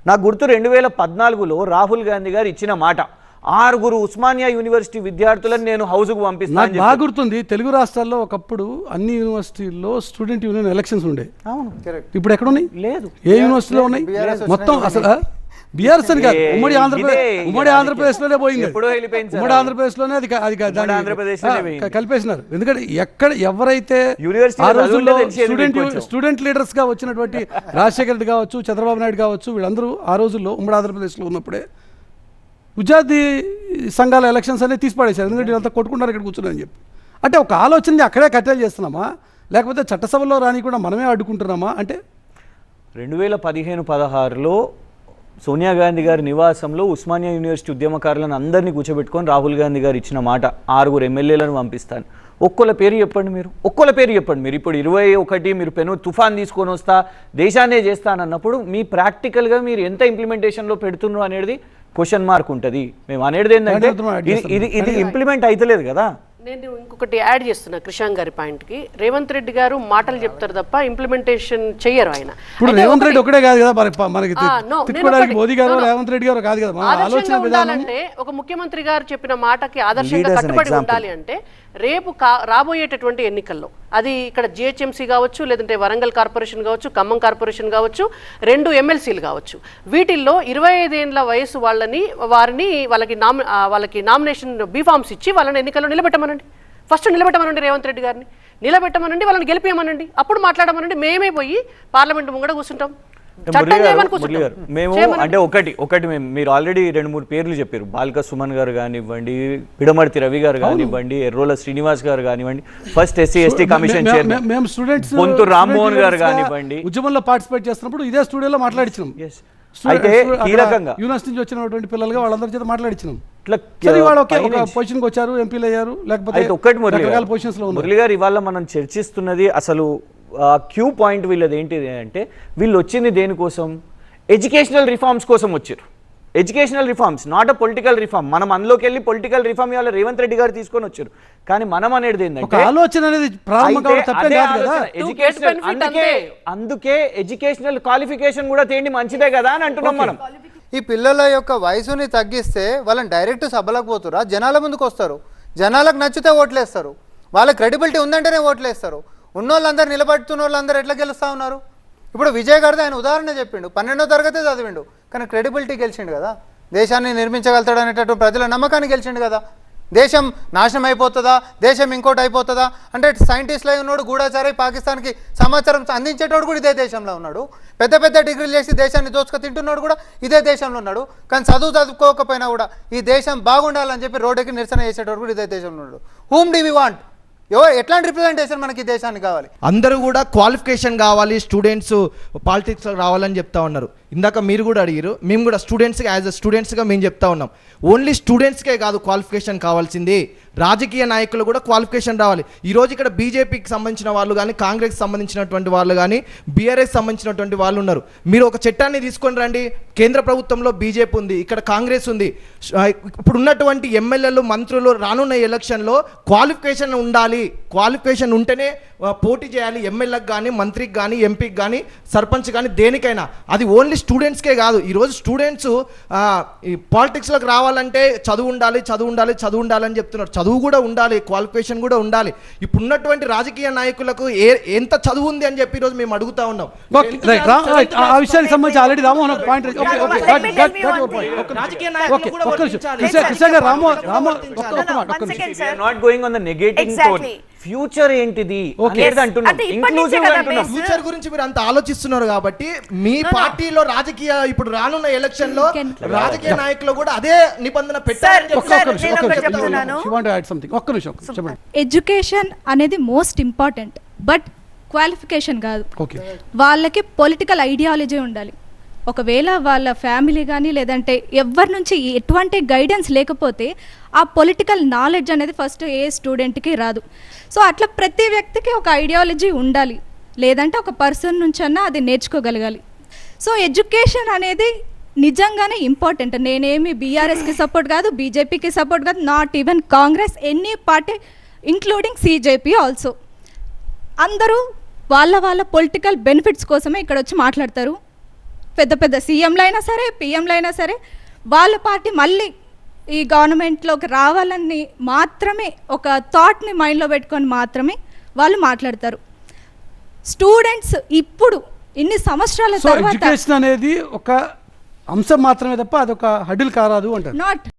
నాకు గుర్తు 2014లో రాహుల్ గాంధీ గారు ఇచ్చిన మాట, 6 ఉస్మానియా యూనివర్సిటీ విద్యార్థులను నేను హౌస్కు పంపిస్తాను. బాగా గుర్తుంది, తెలుగు రాష్ట్రాల్లో ఒకప్పుడు అన్ని యూనివర్సిటీల్లో స్టూడెంట్ యూనియన్ ఎలక్షన్స్ ఉండే. ఇప్పుడు ఎక్కడ ఉన్నాయి? లేదు. ఏ యూనివర్సిటీలో ఉన్నాయి? మొత్తం అసలు బీఆర్ఎస్ అని కాదు, ఉమ్మడి ఆంధ్రప్రదేశ్లోనే పోయింది. ఉమ్మడి ఆంధ్రప్రదేశ్లోనే అది కలిపేసినారు. ఎందుకంటే ఎక్కడ ఎవరైతే ఆ రోజుల్లో స్టూడెంట్ లీడర్స్ గా వచ్చినటువంటి రాజశేఖర రెడ్డి కావచ్చు, చంద్రబాబు నాయుడు కావచ్చు, వీళ్ళందరూ ఆ రోజుల్లో ఉమ్మడి ఆంధ్రప్రదేశ్లో ఉన్నప్పుడే విద్యార్థి సంఘాల ఎలక్షన్స్ అనేది తీసిపడేశారు. ఎందుకంటే వీళ్ళంతా కొట్టుకుంటారు ఇక్కడ కూర్చున్నారని చెప్పి. అంటే ఒక ఆలోచనని అక్కడే కట్టేలు చేస్తున్నామా, లేకపోతే చట్టసభలో రాని కూడా మనమే అడ్డుకుంటున్నామా? అంటే 2015-16లో సోనియా గాంధీ గారి నివాసంలో ఉస్మానియా యూనివర్సిటీ ఉద్యమకారులను అందరినీ కూర్చోబెట్టుకొని రాహుల్ గాంధీ గారు ఇచ్చిన మాట, 6 ఎమ్మెల్యేలను పంపిస్తాను. ఒక్కొక్క పేరు చెప్పండి మీరు, ఒక్కొక్క పేరు చెప్పండి మీరు. ఇప్పుడు 21 మీరు పెను తుఫాన్ తీసుకొని వస్తా, దేశాన్నే చేస్తానన్నప్పుడు మీ ప్రాక్టికల్గా మీరు ఎంత ఇంప్లిమెంటేషన్లో పెడుతున్నారు అనేది క్వశ్చన్ మార్క్ ఉంటుంది. మేము అనేది ఏంటంటే ఇది ఇంప్లిమెంట్ అవుతలేదు కదా. నేను ఇంకొకటి యాడ్ చేస్తున్నా కృషాంక్ గారి పాయింట్కి. రేవంత్ రెడ్డి గారు మాటలు చెప్తారు తప్ప ఇంప్లిమెంటేషన్ చెయ్యరు ఆయన. ఇప్పుడు రేవంత్ రెడ్డి ఒకటే కాదు కదా, మనకి మోదీ గారు రేవంత్ రెడ్డి గారు కాదు కదా. ఆలోచన ఉండాలంటే ఒక ముఖ్యమంత్రి గారు చెప్పిన మాటకి ఆదర్శంగా కట్టుబడి ఉండాలి. అంటే రేపు రాబోయేటటువంటి ఎన్నికల్లో అది ఇక్కడ జిహెచ్ఎంసీ కావచ్చు, లేదంటే వరంగల్ కార్పొరేషన్ కావచ్చు, ఖమ్మం కార్పొరేషన్ కావచ్చు, 2 ఎమ్మెల్సీలు కావచ్చు, వీటిల్లో 25 ఏళ్ల వయసు వాళ్ళకి నామినేషన్ బీఫామ్స్ ఇచ్చి వాళ్ళని ఎన్నికల్లో నిలబెట్టమనండి. ఫస్ట్ నిలబెట్టమనండి, రేవంత్ రెడ్డి గారిని నిలబెట్టమనండి, వాళ్ళని గెలిపేయమనండి, అప్పుడు మాట్లాడమనండి. మేమే పోయి పార్లమెంట్ ముంగడ కూర్చుంటాం. మేము అంటే ఒకటి మీరు ఆల్రెడీ 2-3 పేర్లు చెప్పారు. బాల్క సుమన్ గారు కానివ్వండి, పిడమర్తి రవి గారు కానివ్వండి, ఎర్రోల శ్రీనివాస్ గారు కానివ్వండి, first SC/ST commission chairman Ponthu Rammohan garu కానివ్వండి, ఉద్యమంలో పార్టిసిపేట్ చేస్తున్నప్పుడు ఇదే స్టూడియోలో మాట్లాడించినాం. అయితే కీలకంగా యూనివర్సిటీ నుంచి వచ్చినటువంటి పిల్లలుగా వాళ్ళందరి చేత మాట్లాడించినాం. పొజిషన్కి వచ్చారు, ఎంపీలు అయ్యారు. లేకపోతే మురళి గారు ఇవాళ మనం చర్చిస్తున్నది అసలు క్యూ పాయింట్ వీళ్ళది ఏంటిది అంటే, వీళ్ళు వచ్చింది దేనికోసం? ఎడ్యుకేషనల్ రిఫార్మ్స్ కోసం వచ్చారు. Educational reforms, not a political reform. మనం అందులోకి వెళ్ళి పొలిటికల్ రిఫార్మ్ ఇవాళ రేవంత్ రెడ్డి గారు తీసుకొని వచ్చారు. కానీ మనం అనేది ఏంటంటే అందుకే ఎడ్యుకేషనల్ క్వాలిఫికేషన్ కూడా తేండి మంచిదే కదా అని అంటున్నాం మనం. ఈ పిల్లల యొక్క వయసుని తగ్గిస్తే వాళ్ళని డైరెక్ట్ సభలకు పోతురా, జనాల ముందుకు వస్తారు, జనాలకు నచ్చితే ఓట్లేస్తారు, వాళ్ళ క్రెడిబిలిటీ ఉందంటేనే ఓట్లేస్తారు. ఉన్నోళ్ళందరూ నిలబడుతున్న వాళ్ళందరూ ఎట్లా గెలుస్తూ ఉన్నారు? ఇప్పుడు విజయ్ గారిది ఆయన ఉదాహరణ చెప్పిండు, 12వ తరగతి చదివిండు, కానీ క్రెడిబిలిటీ గెలిచిండు కదా, దేశాన్ని నిర్మించగలుగుతాడు అనేటటువంటి ప్రజల నమ్మకాన్ని గెలిచిండు కదా. దేశం నాశనం అయిపోతుందా, దేశం ఇంకోటి అయిపోతుందా అంటే సైంటిస్ట్లో ఉన్నాడు, గూఢాచారి పాకిస్తాన్కి సమాచారం అందించేటోడు కూడా ఇదే దేశంలో ఉన్నాడు, పెద్ద పెద్ద డిగ్రీలు చేసి దేశాన్ని దోచుకు తింటున్నాడు కూడా ఇదే దేశంలో ఉన్నాడు. కానీ చదువుకోకపోయినా కూడా ఈ దేశం బాగుండాలని చెప్పి రోడ్డుకి నిరసన చేసేటోడు కూడా ఇదే దేశంలో ఉన్నాడు. Whom do we want? ఎట్లాంటి రిప్రజెంటేషన్ మనకి దేశానికి కావాలి? అందరూ కూడా క్వాలిఫికేషన్ కావాలి, స్టూడెంట్స్ పాలిటిక్స్లో రావాలని చెప్తా ఉన్నారు. ఇందాక మీరు కూడా అడిగారు, మేము కూడా స్టూడెంట్స్గా యాజ్ అ స్టూడెంట్స్గా మేము చెప్తా ఉన్నాం. ఓన్లీ స్టూడెంట్స్కే కాదు క్వాలిఫికేషన్ కావాల్సింది, రాజకీయ నాయకులు కూడా క్వాలిఫికేషన్ రావాలి. ఈరోజు ఇక్కడ బీజేపీకి సంబంధించిన వాళ్ళు కానీ, కాంగ్రెస్ సంబంధించినటువంటి వాళ్ళు కానీ, బీఆర్ఎస్ సంబంధించినటువంటి వాళ్ళు ఉన్నారు. మీరు ఒక చట్టాన్ని తీసుకొని రండి. కేంద్ర ప్రభుత్వంలో బీజేపీ ఉంది, ఇక్కడ కాంగ్రెస్ ఉంది. ఇప్పుడు ఉన్నటువంటి ఎమ్మెల్యేలు, మంత్రులు రానున్న ఎలక్షన్లో క్వాలిఫికేషన్ ఉండాలి. క్వాలిఫికేషన్ ఉంటేనే పోటీ చేయాలి, ఎమ్మెల్యేకి కానీ, మంత్రికి కానీ, ఎంపీకి కానీ, సర్పంచ్ కానీ, దేనికైనా. అది ఓన్లీ స్టూడెంట్స్కే కాదు. ఈరోజు స్టూడెంట్స్ ఈ పాలిటిక్స్లోకి రావాలంటే చదువు ఉండాలి, చదువు ఉండాలి, చదువు ఉండాలని చెప్తున్నారు. చదువు కూడా ఉండాలి, క్వాలిఫికేషన్ కూడా ఉండాలి. ఇప్పుడు ఉన్నటువంటి రాజకీయ నాయకులకు ఎంత చదువు ఉంది అని చెప్పి ఈరోజు మేము అడుగుతా ఉన్నాం. ఆ విషయానికి సంబంధించి ఆల్రెడీ రామ్మోహన్ పాయింట్ ఫ్యూచర్ ఏంటిది ఫ్యూచర్ గురించి మీరు అంత ఆలోచిస్తున్నారు కాబట్టి మీ పార్టీలో రాజకీయ ఇప్పుడు రానున్న ఎలక్షన్ లో రాజకీయ నాయకులు కూడా అదే నిబంధన పెట్టారు. ఎడ్యుకేషన్ అనేది మోస్ట్ ఇంపార్టెంట్, బట్ క్వాలిఫికేషన్ కాదు. వాళ్ళకి పొలిటికల్ ఐడియాలజీ ఉండాలి. ఒకవేళ వాళ్ళ ఫ్యామిలీ కానీ లేదంటే ఎవరి నుంచి ఎటువంటి గైడెన్స్ లేకపోతే ఆ పొలిటికల్ నాలెడ్జ్ అనేది ఫస్ట్ ఏ స్టూడెంట్కి రాదు. సో అట్లా ప్రతి వ్యక్తికి ఒక ఐడియాలజీ ఉండాలి, లేదంటే ఒక పర్సన్ నుంచన్నా అది నేర్చుకోగలగాలి. సో ఎడ్యుకేషన్ అనేది నిజంగానే ఇంపార్టెంట్. నేనేమి బీఆర్ఎస్కి సపోర్ట్ కాదు, బీజేపీకి సపోర్ట్ కాదు, not even Congress, any party including CJP also. అందరూ వాళ్ళ పొలిటికల్ బెనిఫిట్స్ కోసమే ఇక్కడ వచ్చి మాట్లాడతారు. పెద్ద పెద్ద సీఎంలు అయినా సరే, పిఎంలు అయినా సరే, వాళ్ళ పార్టీ మళ్ళీ ఈ గవర్నమెంట్లోకి రావాలని మాత్రమే ఒక థాట్ని మైండ్లో పెట్టుకొని మాత్రమే వాళ్ళు మాట్లాడతారు. స్టూడెంట్స్ ఇప్పుడు ఇన్ని సంవత్సరాల సో తర్వాత ఎడ్యుకేషన్ అనేది ఒక అంశం మాత్రమే తప్ప అదొక హడిల్ కారాదు అంటారు. నాట్